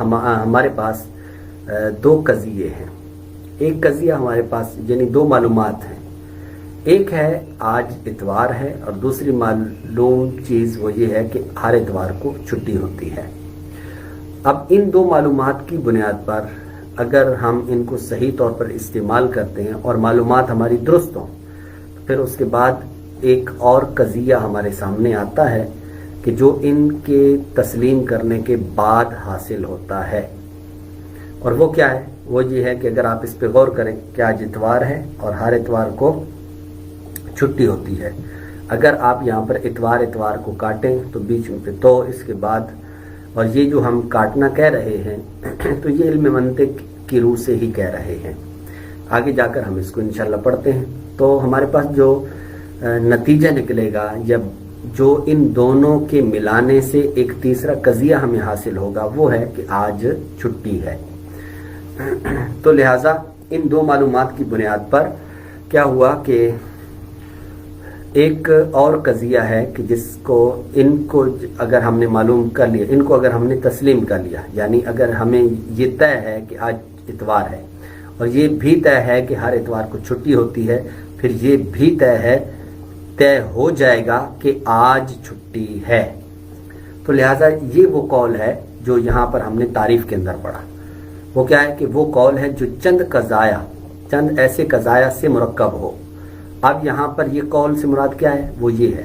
ہمارے پاس دو قضیے ہیں. ایک قضیہ ہمارے پاس یعنی دو معلومات ہیں. ایک ہے آج اتوار ہے اور دوسری معلوم چیز وہ یہ ہے کہ ہر اتوار کو چھٹی ہوتی ہے. اب ان دو معلومات کی بنیاد پر اگر ہم ان کو صحیح طور پر استعمال کرتے ہیں اور معلومات ہماری درست ہوں پھر اس کے بعد ایک اور قضیہ ہمارے سامنے آتا ہے کہ جو ان کے تسلیم کرنے کے بعد حاصل ہوتا ہے. اور وہ کیا ہے؟ وہ یہ ہے کہ اگر آپ اس پہ غور کریں کہ آج اتوار ہے اور ہر اتوار کو چھٹی ہوتی ہے. اگر آپ یہاں پر اتوار کو کاٹیں تو بیچ میں تو اس کے بعد اور یہ جو ہم کاٹنا کہہ رہے ہیں تو یہ علم منطق کی روح سے ہی کہہ رہے ہیں. آگے جا کر ہم اس کو انشاءاللہ پڑھتے ہیں. تو ہمارے پاس جو نتیجہ نکلے گا جب جو ان دونوں کے ملانے سے ایک تیسرا قضیہ ہمیں حاصل ہوگا وہ ہے کہ آج چھٹی ہے. تو لہٰذا ان دو معلومات کی بنیاد پر کیا ہوا کہ ایک اور قضیہ ہے کہ جس کو ان کو اگر ہم نے معلوم کر لیا، ان کو اگر ہم نے تسلیم کر لیا، یعنی اگر ہمیں یہ طے ہے کہ آج اتوار ہے اور یہ بھی طے ہے کہ ہر اتوار کو چھٹی ہوتی ہے، پھر یہ بھی طے ہو جائے گا کہ آج چھٹی ہے. تو لہٰذا یہ وہ قول ہے جو یہاں پر ہم نے تعریف کے اندر پڑھا. وہ کیا ہے کہ وہ قول ہے جو چند ایسے قضایا سے مرکب ہو. اب یہاں پر یہ قول سے مراد کیا ہے؟ وہ یہ ہے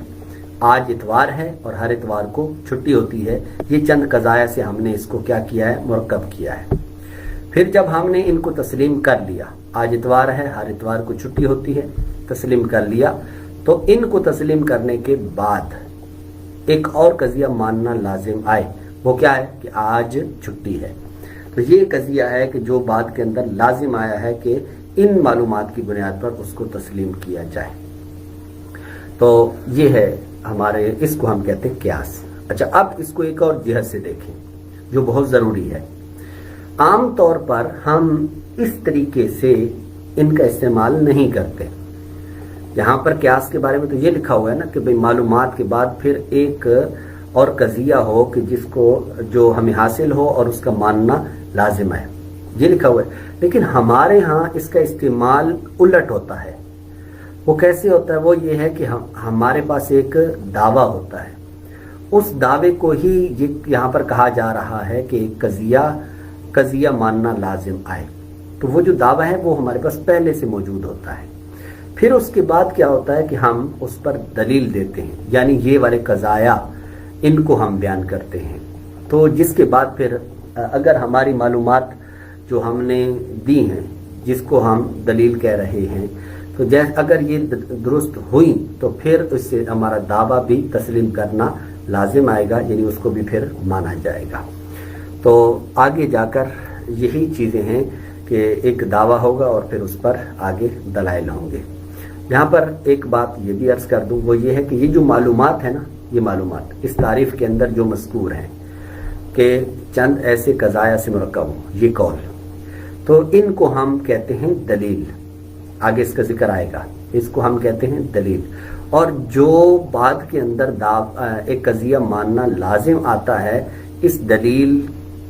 آج اتوار ہے اور ہر اتوار کو چھٹی ہوتی ہے. یہ چند قضایا سے ہم نے اس کو کیا کیا ہے؟ مرکب کیا ہے. پھر جب ہم نے ان کو تسلیم کر لیا، آج اتوار ہے ہر اتوار کو چھٹی ہوتی ہے، تسلیم کر لیا، تو ان کو تسلیم کرنے کے بعد ایک اور قضیہ ماننا لازم آئے. وہ کیا ہے؟ کہ آج چھٹی ہے. تو یہ قضیہ ہے کہ جو بات کے اندر لازم آیا ہے کہ ان معلومات کی بنیاد پر اس کو تسلیم کیا جائے. تو یہ ہے ہمارے، اس کو ہم کہتے ہیں قیاس. اچھا، اب اس کو ایک اور جہت سے دیکھیں جو بہت ضروری ہے. عام طور پر ہم اس طریقے سے ان کا استعمال نہیں کرتے. یہاں پر قیاس کے بارے میں تو یہ لکھا ہوا ہے نا کہ بھئی معلومات کے بعد پھر ایک اور قضیہ ہو کہ جس کو جو ہمیں حاصل ہو اور اس کا ماننا لازم ہے، یہ لکھا ہوا ہے. لیکن ہمارے ہاں اس کا استعمال الٹ ہوتا ہے. وہ کیسے ہوتا ہے؟ وہ یہ ہے کہ ہمارے پاس ایک دعویٰ ہوتا ہے، اس دعوے کو ہی یہاں پر کہا جا رہا ہے کہ قضیہ ماننا لازم آئے. تو وہ جو دعویٰ ہے وہ ہمارے پاس پہلے سے موجود ہوتا ہے. پھر اس کے بعد کیا ہوتا ہے کہ ہم اس پر دلیل دیتے ہیں، یعنی یہ والے قضایا ان کو ہم بیان کرتے ہیں. تو جس کے بعد پھر اگر ہماری معلومات جو ہم نے دی ہیں جس کو ہم دلیل کہہ رہے ہیں تو اگر یہ درست ہوئی تو پھر اس سے ہمارا دعویٰ بھی تسلیم کرنا لازم آئے گا، یعنی اس کو بھی پھر مانا جائے گا. تو آگے جا کر یہی چیزیں ہیں کہ ایک دعویٰ ہوگا اور پھر اس پر آگے دلائل ہوں گے. یہاں پر ایک بات یہ بھی عرض کر دوں، وہ یہ ہے کہ یہ جو معلومات ہے نا، یہ معلومات اس تعریف کے اندر جو مذکور ہیں کہ چند ایسے قضایا سے مرکب ہوں، یہ قول، تو ان کو ہم کہتے ہیں دلیل. آگے اس کا ذکر آئے گا. اس کو ہم کہتے ہیں دلیل. اور جو بات کے اندر ایک قضیہ ماننا لازم آتا ہے، اس دلیل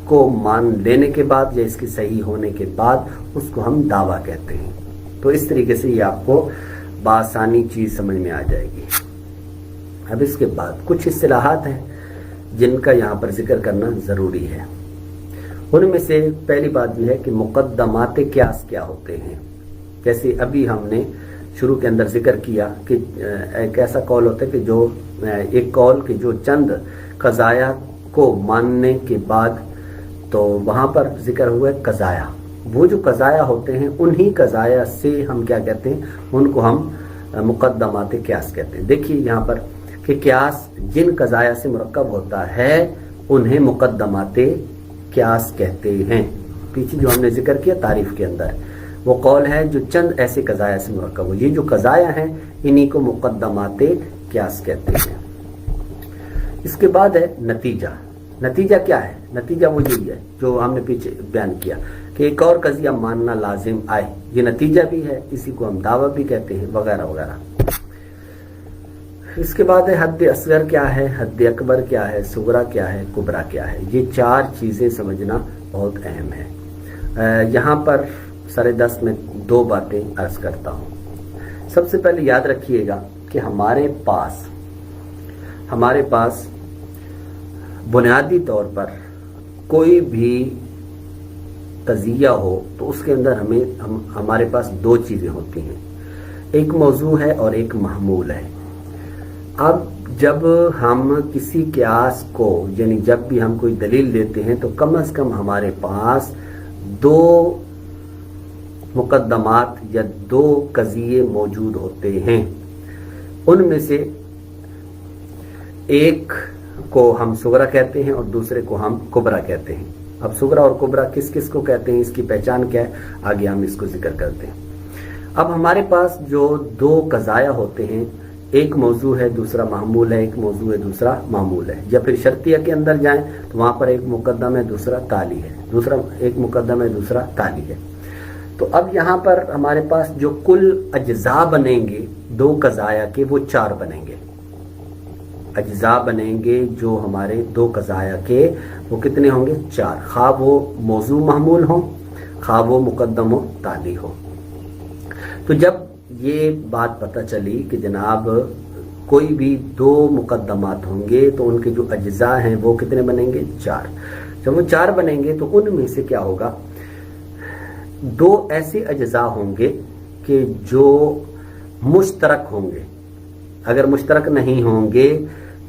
کو مان لینے کے بعد یا اس کی صحیح ہونے کے بعد اس کو ہم دعویٰ کہتے ہیں. تو اس طریقے سے یہ آپ کو بآسانی چیز سمجھ میں آ جائے گی. اب اس کے بعد کچھ اصطلاحات ہیں جن کا یہاں پر ذکر کرنا ضروری ہے. ان میں سے پہلی بات یہ ہے کہ مقدمات قیاس کیا ہوتے ہیں. جیسے ابھی ہم نے شروع کے اندر ذکر کیا کہ ایک ایسا قول ہوتا ہے کہ جو ایک قول کہ جو چند قضایا کو ماننے کے بعد، تو وہاں پر ذکر ہوا ہے قضایا. وہ جو قضایا ہوتے ہیں انہی قضایا سے ہم کیا کہتے ہیں؟ ان کو ہم مقدمات قیاس کہتے ہیں. دیکھیے یہاں پر کہ قیاس جن قضایا سے مرکب ہوتا ہے انہیں مقدمات قیاس کہتے ہیں. پیچھے جو ہم نے ذکر کیا تعریف کے اندر، وہ قول ہے جو چند ایسے قضایا سے مرکب ہو. یہ جو قضایا ہیں انہی کو مقدمات قیاس کہتے ہیں. اس کے بعد ہے نتیجہ. نتیجہ کیا ہے؟ نتیجہ وہ یہی ہے جو ہم نے پیچھے بیان کیا کہ ایک اور قضیہ ماننا لازم آئے. یہ نتیجہ بھی ہے، اسی کو ہم دعویٰ بھی کہتے ہیں، وغیرہ وغیرہ. اس کے بعد ہے حد اصغر کیا ہے, حد اکبر کیا ہے, صغرا کیا ہے, کبرا کیا ہے. یہ 4 چیزیں سمجھنا بہت اہم ہے. یہاں پر سر دست میں 2 باتیں عرض کرتا ہوں. سب سے پہلے یاد رکھیے گا کہ ہمارے پاس بنیادی طور پر کوئی بھی قضیہ ہو تو اس کے اندر ہمارے پاس 2 چیزیں ہوتی ہیں, ایک موضوع ہے اور ایک محمول ہے. اب جب ہم کسی قیاس کو یعنی جب بھی ہم کوئی دلیل دیتے ہیں تو کم از کم ہمارے پاس 2 مقدمات یا 2 قضیے موجود ہوتے ہیں. ان میں سے ایک کو ہم صغرا کہتے ہیں اور دوسرے کو ہم کبرا کہتے ہیں. اب صغرا اور کبرا کس کس کو کہتے ہیں, اس کی پہچان کیا ہے, آگے ہم اس کو ذکر کرتے ہیں. اب ہمارے پاس جو 2 قضایا ہوتے ہیں, ایک موضوع ہے دوسرا محمول ہے, ایک موضوع ہے دوسرا معمول ہے. یا پھر شرطیہ کے اندر جائیں تو وہاں پر ایک مقدم ہے دوسرا تالی ہے, ایک مقدم ہے دوسرا تالی ہے. تو اب یہاں پر ہمارے پاس جو کل اجزاء بنیں گے 2 قضایا کے وہ 4 بنیں گے. اجزاء بنیں گے جو ہمارے 2 قضایا کے وہ کتنے ہوں گے, 4. خواہ وہ موضوع محمول ہوں, خواہ وہ مقدم و تالی ہو. تو جب یہ بات پتہ چلی کہ جناب کوئی بھی 2 مقدمات ہوں گے تو ان کے جو اجزاء ہیں وہ کتنے بنیں گے, 4. جب وہ 4 بنیں گے تو ان میں سے کیا ہوگا, 2 ایسے اجزاء ہوں گے کہ جو مشترک ہوں گے. اگر مشترک نہیں ہوں گے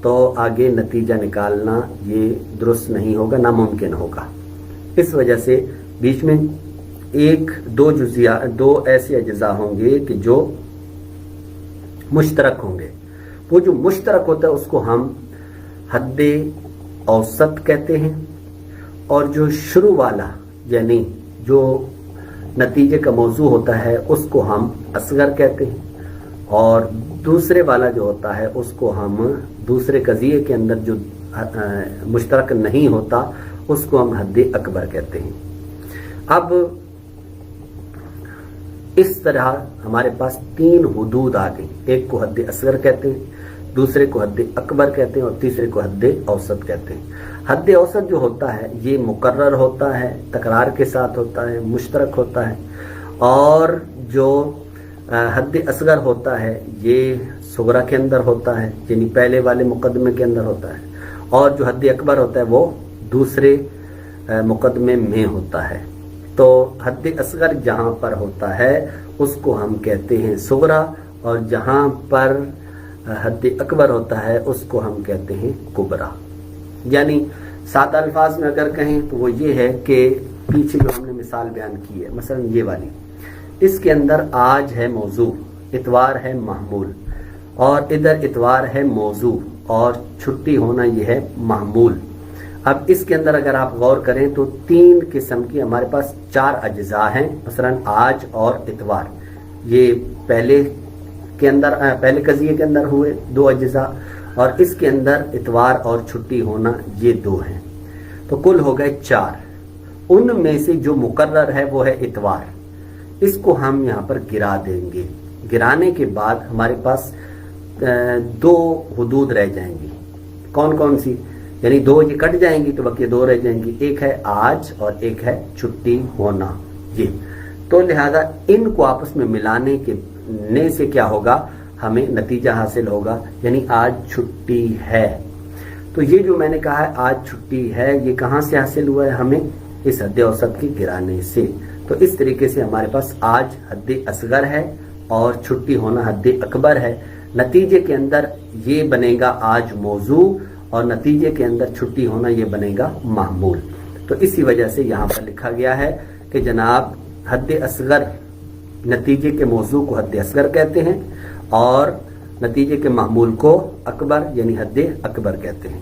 تو آگے نتیجہ نکالنا یہ درست نہیں ہوگا, ناممکن ہوگا. اس وجہ سے بیچ میں 2 ایسے اجزاء ہوں گے کہ جو مشترک ہوں گے. وہ جو مشترک ہوتا ہے اس کو ہم حد اوسط کہتے ہیں, اور جو شروع والا یعنی جو نتیجے کا موضوع ہوتا ہے اس کو ہم اصغر کہتے ہیں, اور دوسرے والا جو ہوتا ہے اس کو ہم دوسرے قضیے کے اندر جو مشترک نہیں ہوتا اس کو ہم حد اکبر کہتے ہیں. اب اس طرح ہمارے پاس 3 حدود آ گئی. ایک کو حد اصغر کہتے ہیں, دوسرے کو حد اکبر کہتے ہیں, اور تیسرے کو حد اوسط کہتے ہیں. حد اوسط جو ہوتا ہے یہ مقرر ہوتا ہے, تکرار کے ساتھ ہوتا ہے, مشترک ہوتا ہے. اور جو حد اصغر ہوتا ہے یہ صغرا کے اندر ہوتا ہے, یعنی پہلے والے مقدمے کے اندر ہوتا ہے. اور جو حد اکبر ہوتا ہے وہ دوسرے مقدمے میں ہوتا ہے. تو حد اصغر جہاں پر ہوتا ہے اس کو ہم کہتے ہیں صغرا, اور جہاں پر حد اکبر ہوتا ہے اس کو ہم کہتے ہیں کبرا. یعنی 7 الفاظ میں اگر کہیں تو وہ یہ ہے کہ پیچھے جو ہم نے مثال بیان کی ہے, مثلا یہ والی, اس کے اندر آج ہے موضوع, اتوار ہے محمول, اور ادھر اتوار ہے موضوع, اور چھٹی ہونا یہ ہے محمول. اب اس کے اندر اگر آپ غور کریں تو 3 قسم کی ہمارے پاس 4 اجزاء ہیں. مثلا آج اور اتوار, یہ پہلے قضیے کے اندر ہوئے 2 اجزاء, اور اس کے اندر اتوار اور چھٹی ہونا یہ 2 ہیں. تو کل ہو گئے 4. ان میں سے جو مقرر ہے وہ ہے اتوار, اس کو ہم یہاں پر گرا دیں گے. گرانے کے بعد ہمارے پاس 2 حدود رہ جائیں گی. کون کون سی, یعنی 2 یہ کٹ جائیں گی تو باقی 2 رہ جائیں گی. ایک ہے آج اور ایک ہے چھٹی ہونا. یہ تو لہذا ان کو آپس میں ملانے سے کیا ہوگا, ہمیں نتیجہ حاصل ہوگا, یعنی آج چھٹی ہے. تو یہ جو میں نے کہا ہے آج چھٹی ہے, یہ کہاں سے حاصل ہوا ہے, ہمیں اس حد اوسط کے گرانے سے. تو اس طریقے سے ہمارے پاس آج حد اصغر ہے اور چھٹی ہونا حد اکبر ہے. نتیجے کے اندر یہ بنے گا آج موضوع, اور نتیجے کے اندر چھٹی ہونا یہ بنے گا محمول. تو اسی وجہ سے یہاں پر لکھا گیا ہے کہ جناب حد اصغر, نتیجے کے موضوع کو حد اصغر کہتے ہیں, اور نتیجے کے محمول کو اکبر یعنی حد اکبر کہتے ہیں.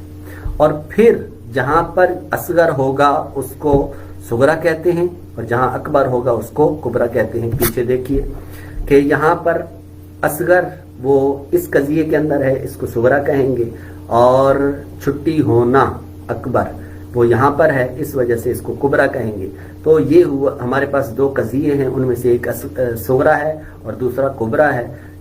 اور پھر جہاں پر اصغر ہوگا اس کو صغرا کہتے ہیں, اور جہاں اکبر ہوگا اس کو کبرا کہتے ہیں. پیچھے دیکھیے کہ یہاں پر اصغر وہ اس قضیے کے اندر ہے, اس کو صغرا کہیں گے, اور چھٹی ہونا اکبر وہ یہاں پر ہے, اس وجہ سے اس کو کبرا کہیں گے. تو یہ ہوا ہمارے پاس 2 قضیے ہیں, ان میں سے ایک صغرا ہے اور دوسرا کبرا ہے.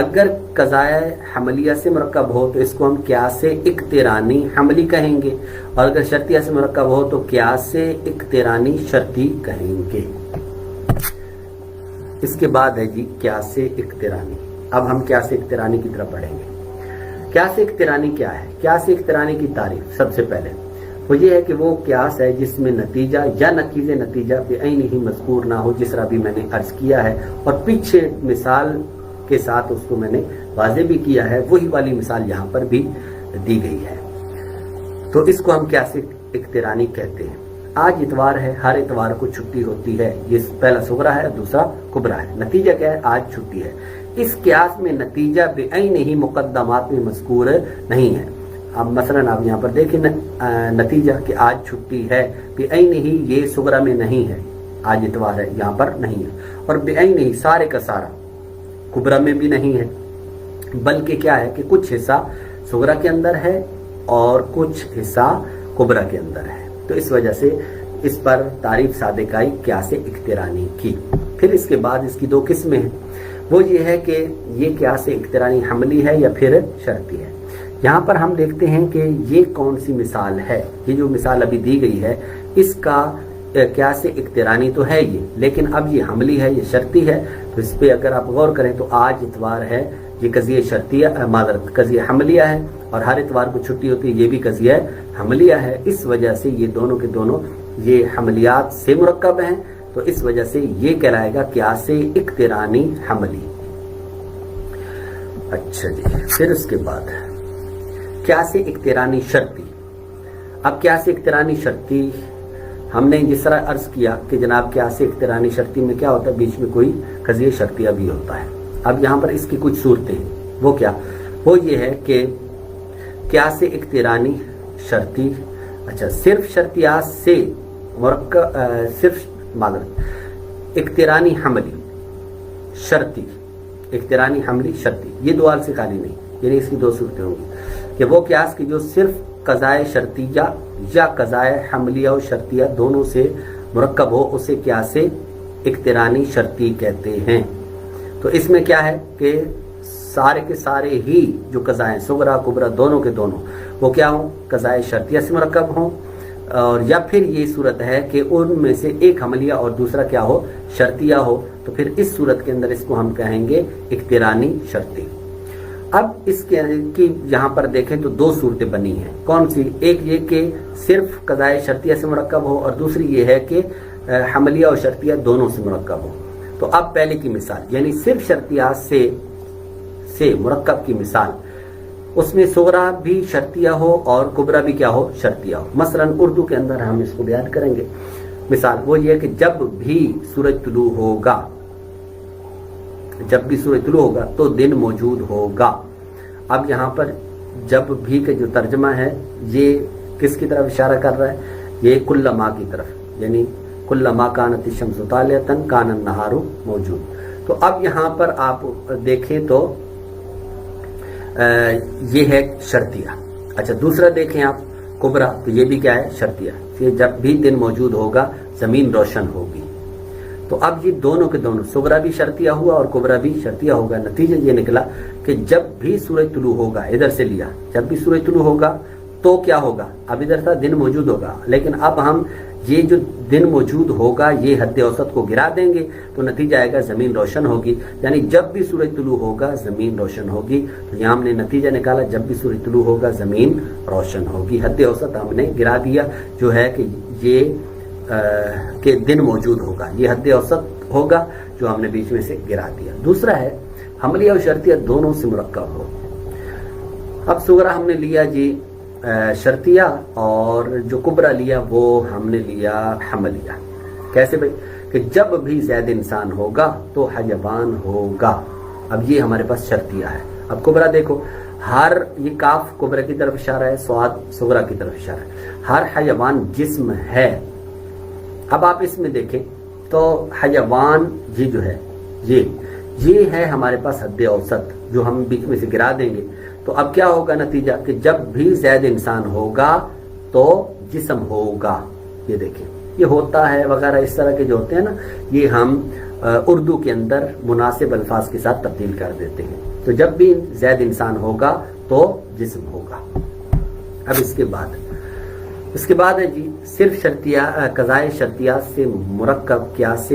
اگر قضائے حملیہ سے مرکب ہو تو اس کو ہم قیاس اقترانی حملی کہیں گے، اور اگر شرطیہ سے مرکب ہو تو قیاس اقترانی شرطی کہیں گے۔ اس کے بعد ہے جی قیاس اقترانی۔ اب ہم قیاس اقترانی کی طرف بڑھیں گے۔ قیاس اقترانی کیا ہے؟ قیاس اقترانی کی تعریف سب سے پہلے وہ یہ ہے کہ وہ قیاس ہے جس میں نتیجہ یا نقیض نتیجہ بعینہ مذکور نہ ہو، جس طرح بھی میں نے عرض کیا ہے، اور پیچھے مثال کے ساتھ اس کو میں نے واضح بھی کیا ہے، وہی والی مثال یہاں پر بھی دی گئی ہے۔ تو اس کو ہم قیاس اقترانی کہتے ہیں۔ آج اتوار ہے، ہر اتوار کو چھٹی ہوتی ہے، یہ پہلا صغرا ہے، دوسرا کبرا ہے۔ نتیجہ کیا ہے؟ آج چھٹی ہے۔ اس قیاس میں نتیجہ بعینہ مقدمات میں مذکور نہیں ہے۔ اب مثلا آپ یہاں پر دیکھیں نتیجہ کہ آج چھٹی ہے، بعینہ یہ صغرا میں نہیں ہے، آج اتوار ہے یہاں پر نہیں ہے، اور بعینہ سارے کا سارا کبرا میں بھی نہیں ہے، بلکہ کیا ہے کہ کچھ حصہ صغرا کے اندر ہے اور کچھ حصہ کبرا کے اندر ہے۔ تو اس وجہ سے اس پر تعریف صادق آئی قیاس اقترانی کی۔ پھر اس کے بعد اس کی دو قسمیں ہیں، وہ یہ ہے کہ یہ قیاس اقترانی حملی ہے یا پھر شرطی ہے۔ یہاں پر ہم دیکھتے ہیں کہ یہ کون سی مثال ہے، یہ جو مثال ابھی دی گئی ہے اس کا قیاس اقترانی تو ہے یہ، لیکن اب یہ حملی ہے، یہ شرطی ہے۔ تو اس پہ اگر آپ غور کریں تو آج اتوار ہے، یہ قضیہ شرطیہ معذرت قضیہ حملیہ ہے، اور ہر اتوار کو چھٹی ہوتی ہے، یہ بھی قضیہ حملیہ ہے۔ اس وجہ سے یہ دونوں کے دونوں یہ حملیات سے مرکب ہیں، تو اس وجہ سے یہ کہلائے گا قیاس اقترانی حملی۔ اچھا جی، پھر اس کے بعد قیاس اقترانی شرطی۔ اب قیاس اقترانی شرطی ہم نے جس طرح عرض کیا کہ جناب قیاس اقترانی شرطی میں کیا ہوتا ہے، بیچ میں کوئی قضیہ شرطیہ بھی ہوتا ہے۔ اب یہاں پر اس کی کچھ صورتیں ہیں، وہ کیا؟ وہ یہ ہے کہ قیاس اقترانی شرطی اچھا صرف شرطیات سے مرکب صرف معذرت اقترانی حملی شرطی، اقترانی حملی شرطی، یہ دو حال سے خالی نہیں، یعنی اس کی دو صورتیں ہوں گی کہ وہ قیاس کی جو صرف قضائے شرطیہ یا قضائے حملیہ و شرطیہ دونوں سے مرکب ہو، اسے قیاس اقترانی شرطی کہتے ہیں۔ تو اس میں کیا ہے کہ سارے کے سارے ہی جو قضائیں صغرا کبرا دونوں کے دونوں وہ کیا ہوں، قضائے شرطیہ سے مرکب ہوں، اور یا پھر یہ صورت ہے کہ ان میں سے ایک حملیہ اور دوسرا کیا ہو، شرطیہ ہو، تو پھر اس صورت کے اندر اس کو ہم کہیں گے اقترانی شرطی۔ اب اس کی یہاں پر دیکھیں تو دو صورتیں بنی ہیں، کون سی؟ ایک یہ کہ صرف قضائے شرطیہ سے مرکب ہو، اور دوسری یہ ہے کہ حملیہ اور شرطیہ دونوں سے مرکب ہو۔ تو اب پہلے کی مثال یعنی صرف شرطیات سے مرکب کی مثال، اس میں صغرا بھی شرطیہ ہو اور کبرا بھی کیا ہو، شرطیہ ہو۔ مثلا اردو کے اندر ہم اس کو بیان کریں گے، مثال وہ یہ کہ جب بھی سورج طلوع ہوگا، جب بھی سورج طلوع ہوگا تو دن موجود ہوگا۔ اب یہاں پر جب بھی کا جو ترجمہ ہے یہ کس کی طرف اشارہ کر رہا ہے؟ یہ کل ما کی طرف، یعنی کل ما کانت الشمس طالعۃ کان النہار موجود۔ تو اب یہاں پر آپ دیکھیں تو یہ ہے شرطیہ۔ اچھا دوسرا دیکھیں آپ کبرا، تو یہ بھی کیا ہے، شرطیہ، کہ جب بھی دن موجود ہوگا زمین روشن ہوگی۔ تو اب یہ دونوں کے دونوں صغرا بھی شرطیہ ہوا اور کبرا بھی شرطیہ ہوگا۔ نتیجہ یہ نکلا کہ جب بھی سورج طلوع ہوگا، ادھر سے لیا، جب بھی سورج طلوع ہوگا تو کیا ہوگا، اب ادھر تھا دن موجود ہوگا، لیکن اب ہم یہ جو دن موجود ہوگا یہ حد اوسط کو گرا دیں گے تو نتیجہ آئے گا زمین روشن ہوگی، یعنی جب بھی سورج طلوع ہوگا زمین روشن ہوگی۔ تو یہاں ہم نے نتیجہ نکالا جب بھی سورج طلوع ہوگا زمین روشن ہوگی، حد اوسط ہم نے گرا دیا جو ہے کہ یہ کہ دن موجود ہوگا، یہ حد اوسط ہوگا جو ہم نے بیچ میں سے گرا دیا۔ دوسرا ہے حملیہ اور شرطیہ دونوں سے مرکب ہو۔ اب صغرا ہم نے لیا جی شرطیہ، اور جو کبرا لیا وہ ہم نے لیا حملیہ۔ کیسے بھائی؟ کہ جب بھی زید انسان ہوگا تو حیوان ہوگا۔ اب یہ ہمارے پاس شرطیہ ہے۔ اب کبرا دیکھو، ہر یہ کاف کبرا کی طرف اشارہ ہے، سواد صغرا کی طرف اشارہ ہے، ہر حیوان جسم ہے۔ اب آپ اس میں دیکھیں تو حیوان یہ جو ہے یہ ہے ہمارے پاس حد اوسط جو ہم بیچ میں سے گرا دیں گے۔ تو اب کیا ہوگا نتیجہ کہ جب بھی زید انسان ہوگا تو جسم ہوگا۔ یہ دیکھیں یہ ہوتا ہے وغیرہ اس طرح کے جو ہوتے ہیں نا، یہ ہم اردو کے اندر مناسب الفاظ کے ساتھ تبدیل کر دیتے ہیں۔ تو تو جب بھی زید انسان ہوگا تو جسم ہوگا. اب اس کے بعد ہے جی صرف قضائے شرطیات سے مرکب قیاس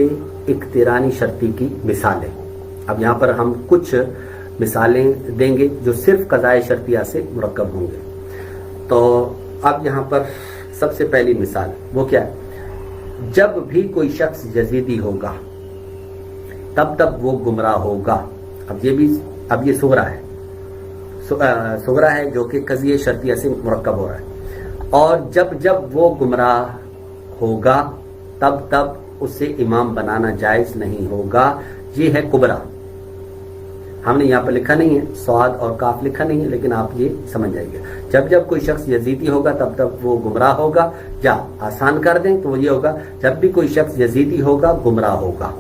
اقترانی شرطی کی مثالیں. اب یہاں پر ہم کچھ مثالیں دیں گے جو صرف قضائے شرطیات سے مرکب ہوں گے. تو اب یہاں پر سب سے پہلی مثال وہ کیا ہے؟ جب بھی کوئی شخص یزیدی ہوگا تب وہ گمراہ ہوگا. اب یہ صغرا ہے جو کہ قضیہ شرطیہ سے مرکب ہو رہا ہے. اور جب وہ گمراہ ہوگا تب اسے امام بنانا جائز نہیں ہوگا. یہ ہے کبرا. ہم نے یہاں پر لکھا نہیں ہے، صاد اور کاف لکھا نہیں ہے، لیکن آپ یہ سمجھ جائیں گے. جب کوئی شخص یزیدی ہوگا تب وہ گمراہ ہوگا. یا آسان کر دیں تو یہ ہوگا جب بھی کوئی شخص یزیدی ہوگا گمراہ ہوگا،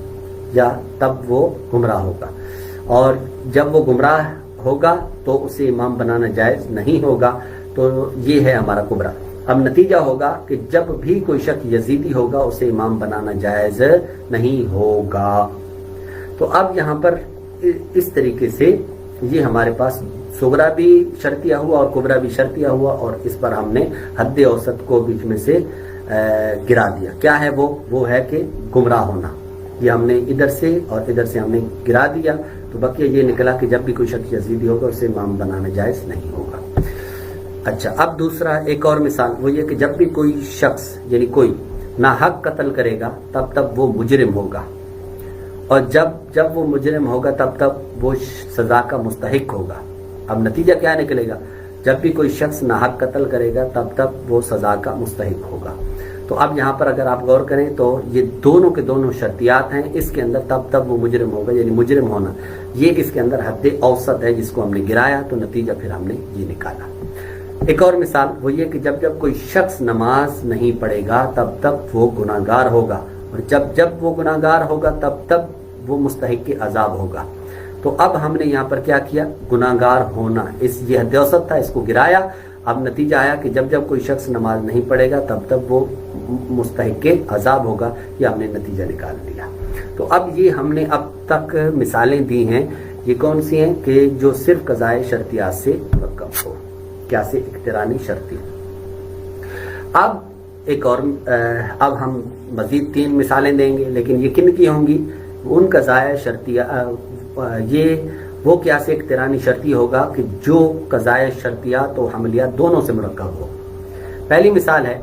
یا تب وہ گمراہ ہوگا. اور جب وہ گمراہ ہوگا تو اسے امام بنانا جائز نہیں ہوگا. تو یہ ہے ہمارا کبرا. اب نتیجہ ہوگا کہ جب بھی کوئی شخص یزیدی ہوگا اسے امام بنانا جائز نہیں ہوگا. تو اب یہاں پر اس طریقے سے یہ ہمارے پاس صغرا بھی شرطیہ ہوا اور کبرا بھی شرطیہ ہوا، اور اس پر ہم نے حد اوسط کو بیچ میں سے گرا دیا. کیا ہے وہ ہے کہ گمراہ ہونا. یہ ہم نے ادھر سے اور ادھر سے ہم نے گرا دیا. تو بقیہ یہ نکلا کہ جب بھی کوئی شخص یزیدی ہوگا اسے امام بنانا جائز نہیں ہوگا. اچھا، اب دوسرا ایک اور مثال وہ یہ کہ جب بھی کوئی شخص یعنی کوئی ناحق قتل کرے گا تب وہ مجرم ہوگا. اور جب وہ مجرم ہوگا تب وہ سزا کا مستحق ہوگا. اب نتیجہ کیا نکلے گا؟ جب بھی کوئی شخص ناحق قتل کرے گا تب وہ سزا کا مستحق ہوگا. تو اب یہاں پر اگر آپ غور کریں تو یہ دونوں کے دونوں شرطیات ہیں. اس کے اندر تب وہ مجرم ہوگا، یعنی مجرم ہونا یہ اس کے اندر حد اوسط ہے جس کو ہم نے گرایا. تو نتیجہ پھر ہم نے یہ نکالا. ایک اور مثال وہ یہ کہ جب کوئی شخص نماز نہیں پڑھے گا تب وہ گناہگار ہوگا. اور جب وہ گناہگار ہوگا تب وہ مستحق عذاب ہوگا. تو اب ہم نے یہاں پر کیا کیا؟ گناہگار ہونا یہ حد اوسط تھا، اس کو گرایا. اب نتیجہ آیا کہ جب کوئی شخص نماز نہیں پڑھے گا تب وہ مستحق عذاب ہوگا. یہ ہم نے نتیجہ نکال دیا. تو اب یہ ہم نے اب تک مثالیں دی ہیں. یہ کون سی ہیں؟ کہ جو صرف قضائے شرطیات سے مرکب ہو، قیاس اقترانی شرطی. اب ایک اور اب ہم مزید 3 مثالیں دیں گے، لیکن یہ کن کی ہوں گی؟ ان قضائے شرطیہ یہ وہ قیاس اقترانی شرطی ہوگا کہ جو قضائے شرطیات و حملیات دونوں سے مرکب ہو. پہلی مثال ہے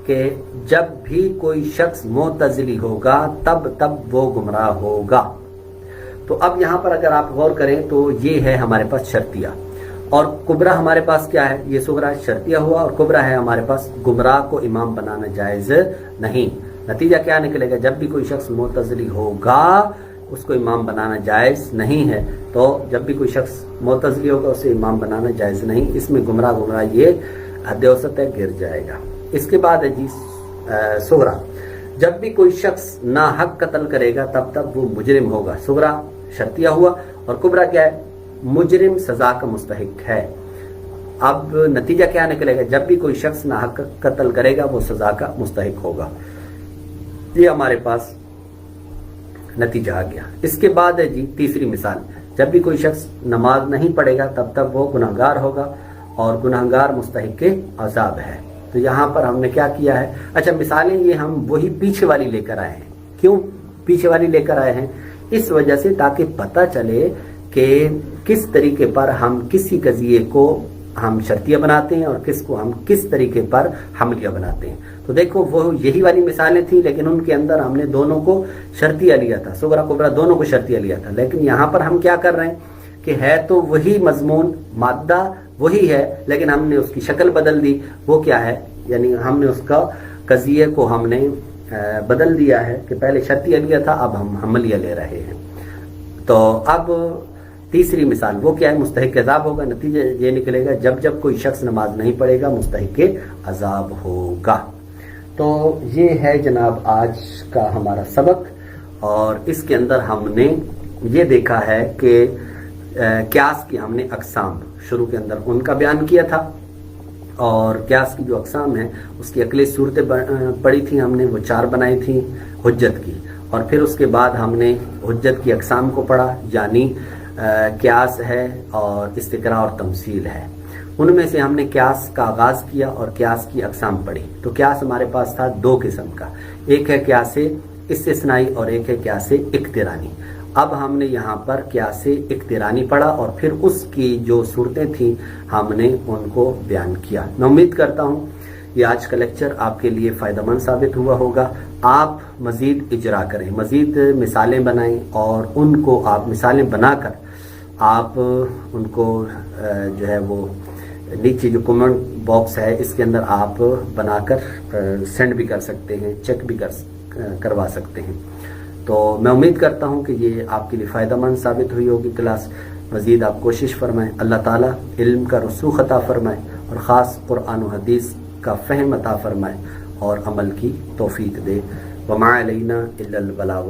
کہ جب بھی کوئی شخص معتزلی ہوگا تب وہ گمراہ ہوگا. تو اب یہاں پر اگر آپ غور کریں تو یہ ہے ہمارے پاس شرطیہ، اور کبرا ہمارے پاس کیا ہے؟ یہ صغرا شرطیہ ہوا، اور کبرا ہے ہمارے پاس گمراہ کو امام بنانا جائز نہیں. نتیجہ کیا نکلے گا؟ جب بھی کوئی شخص معتزلی ہوگا اس کو امام بنانا جائز نہیں ہے. تو جب بھی کوئی شخص معتزلی ہوگا اسے امام بنانا جائز نہیں. اس میں گمراہ یہ حد اوسط ہے، گر جائے گا. اس کے بعد ہے جی صغرا. جب بھی کوئی شخص ناحق قتل کرے گا تب وہ مجرم ہوگا. صغرا شرطیہ ہوا، اور کبرا کیا ہے؟ مجرم سزا کا مستحق ہے. اب نتیجہ کیا نکلے گا؟ جب بھی کوئی شخص ناحق قتل کرے گا وہ سزا کا مستحق ہوگا. یہ ہمارے پاس نتیجہ آ گیا. اس کے بعد ہے جی تیسری مثال. جب بھی کوئی شخص نماز نہیں پڑھے گا تب وہ گناہگار ہوگا، اور گناہگار مستحق عذاب ہے. تو یہاں پر ہم نے کیا کیا ہے؟ اچھا، مثالیں یہ ہم وہی پیچھے والی لے کر آئے ہیں. کیوں پیچھے والی لے کر آئے ہیں؟ اس وجہ سے تاکہ پتہ چلے کہ کس طریقے پر ہم کسی قضیے کو ہم شرطیہ بناتے ہیں اور کس کو ہم کس طریقے پر حملیہ بناتے ہیں. تو دیکھو وہ یہی والی مثالیں تھیں، لیکن ان کے اندر ہم نے دونوں کو شرطیہ لیا تھا، صغرا کبرا دونوں کو شرطیہ لیا تھا. لیکن یہاں پر ہم کیا کر رہے ہیں کہ ہے تو وہی مضمون، مادہ وہی ہے، لیکن ہم نے اس کی شکل بدل دی. وہ کیا ہے؟ یعنی ہم نے اس کا قضیے کو ہم نے بدل دیا ہے کہ پہلے شرطیہ لیا تھا، اب ہم حملیہ لے رہے ہیں. تو اب تیسری مثال وہ کیا ہے؟ مستحق عذاب ہوگا. نتیجہ یہ نکلے گا جب کوئی شخص نماز نہیں پڑھے گا مستحق عذاب ہوگا. تو یہ ہے جناب آج کا ہمارا سبق، اور اس کے اندر ہم نے یہ دیکھا ہے کہ قیاس کی ہم نے اقسام شروع کے اندر ان کا بیان کیا تھا، اور قیاس کی جو اقسام ہیں اس کی عقلی صورتیں پڑھی تھیں ہم نے، وہ 4 بنائی تھیں حجت کی. اور پھر اس کے بعد ہم نے حجت کی اقسام کو پڑھا، یعنی قیاس ہے اور استقراء اور تمثیل ہے۔ ان میں سے ہم نے قیاس کا آغاز کیا اور قیاس کی اقسام پڑھی۔ تو قیاس ہمارے پاس تھا دو قسم کا، ایک ہے قیاس استثنائی اور ایک ہے قیاس اقترانی۔ اب ہم نے یہاں پر قیاس اقترانی پڑھا اور پھر اس کی جو صورتیں تھیں ہم نے ان کو بیان کیا۔ میں امید کرتا ہوں یہ آج کا لیکچر آپ کے لیے فائدہ مند ثابت ہوا ہوگا۔ آپ مزید اجرا کریں، مزید مثالیں بنائیں اور ان کو آپ مثالیں بنا کر آپ ان کو جو ہے وہ نیچے جو کمنٹ باکس ہے اس کے اندر آپ بنا کر سینڈ بھی کر سکتے ہیں، چیک بھی کروا سکتے ہیں۔ تو میں امید کرتا ہوں کہ یہ آپ کے لیے فائدہ مند ثابت ہوئی ہوگی کلاس۔ مزید آپ کوشش فرمائیں، اللہ تعالیٰ علم کا رسوخ عطا فرمائے اور خاص قرآن و حدیث کا فہم عطا فرمائے اور عمل کی توفیق دے۔ وما علینا الا البلاغ